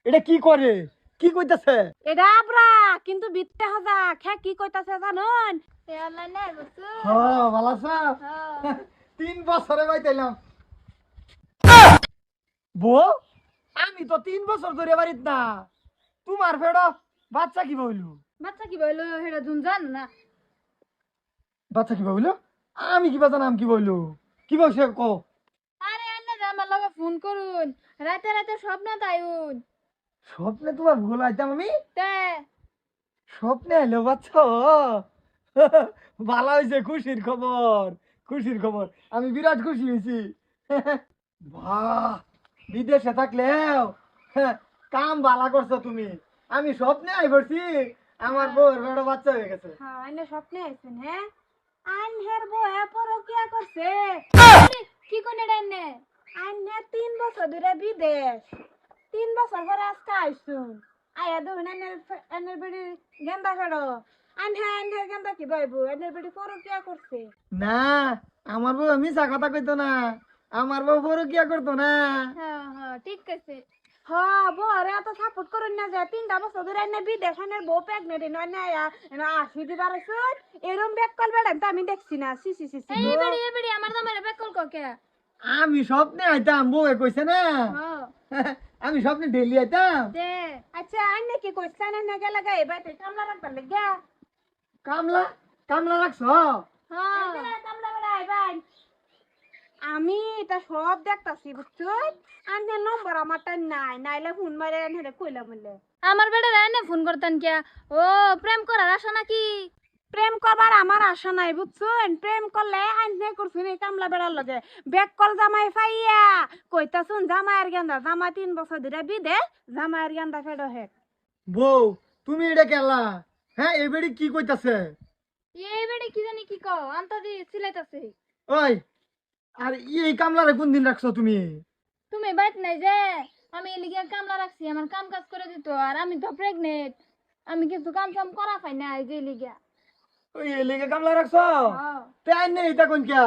এটা কি করে কি কইতাছে? এটা আবরা কিন্তু বিত্তে হজা খে কি কইতাছে জানুন এলা নে বুঝছো হ্যাঁ ভালো আছো? হ্যাঁ 3 বছরে বাইতাইলাম। বউ আমি তো 3 বছর ধরে বাড়িত না। তোমার ফেড়ো বাচ্চা কি বইলো? বাচ্চা কি বইলো হেডা জুন জান না বাচ্চা কি বইলো? আমি কি বাজার নাম কি বইলো? কি বলছে কো? আরে আন্না আমার লগে ফোন করুন রাতে রাতে স্বপ্ন তাইউন স্বপ্নে তোমার ভুল আইতাম আমি? তে স্বপ্নে এলো বাচ্চা? ভালো হয়েছে, খুশির খবর, খুশির খবর। আমি বিরাট খুশি হয়েছি। বাহ, বিদেশে থাকলেও কাম ভালো করছো তুমি। আমি স্বপ্নে আই পড়ছি আমার বউর বড় বাচ্চা হয়ে গেছে। হ্যাঁ আন্না স্বপ্নে আইছেন হ্যাঁ আন্নের বউ পর কি করছে কি কোনে ডাইনে আন্নে 3 বছর ধরে বিদেশ 3 বছর পরে আজকে আইসুন আয়া দু এনের বেড়ি গেন্দা ফেড়ো আন্নের গেন্দা কি বাইবু এনের বেড়ি পর কি করছে না, আমার বউ মিছা কথা কইতো না, আমার বউ পরকিয়া করতো না। হ্যাঁ হ্যাঁ ঠিক আছে হ্যাঁ বরে এত সাপোর্ট করুন না যে 3টা বছর ধরে এনে বিদেশ এনের বউ প্রেগনেন্ট নয় না আসি দিবার আইসুন এরম ব্যাক কল বেড়ান তো আমি দেখছি না সি সি সি এই বেড়ি আমার দামের ব্যাক কল কে আমি স্বপ্নে আইতাম, বউয়ে কইছে না। হ্যাঁ আমি স্বপ্নে ডেলি আইতাম। দে আচ্ছা আন্নে কি কইছেন না গেলা গায় বাইতে কামলা রাখবার লাগা কামলা কামলা রাখছ? হ্যাঁ কামলা বেড়া আইবাই আমি এটা সব দেখতাছি বুঝছুন আন্নে নম্বর আমারটা নাই নাইলে ফোন মারে এনে কইলা বলে আমার বেটা রানে ফোন করতেন কে ও প্রেম করার আশা নাকি প্রেম করবার আমার আশা নাই বুঝছুন প্রেম করলে আন্নে করছুন এই কামলা বেড়ার লগে বেক কল জামাই ফাইয়া কইতাছুন জামাইয়ের গেন্দা জামাই 3 বছর ধরে বিদেশ জামাইয়ের গেন্দা ফেডো হে বউ তুমি এটা কেলা? হ্যাঁ এই বেড়ি কি কইতাছে? এই বেড়ি কি জানি কি কও আন্তা দি সিলাইতাছে ওই, আর এই কামলারে কোন দিন রাখছো তুমি? তুমি বাইত নাই যে আমি এলিগে কামলা রাখছি আমার কাম কাজ করে দিত আর আমি তো প্রেগনেন্ট আমি কিছু কাম কাম করা পাই না এই যে লিগা ওই এলিগে কামলা রাখছো? তাই নেই এটা কোন কিয়া?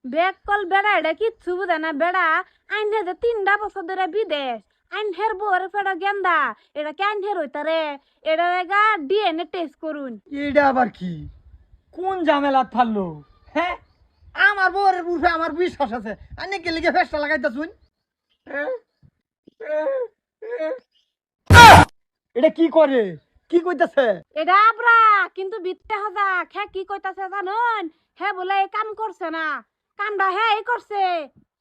ব্যাক কল বেড়া এটা কিচ্ছু বুঝে না বেড়া আইনে যে 3টা বছর ধরে বিদেশ আইন হের বউর ফেড়া গেন্দা এটা কেন হের হইতারে এটা রেগা ডিএনএ টেস্ট করুন এটা আবার কি? কোন ঝামেলা থাকলো? হ্যাঁ আমার বউরের বুঝে আমার বিশ্বাস আছে, আনে কে লিগে ফেসটা লাগাইতাছুন? এটা কি করে কি কইতাছে? এটা আবরা কিন্তু বিত্তে হজা খে কি কইতাছে জানুন হে বলে এই কাম করছে না কামটা হে এই করছে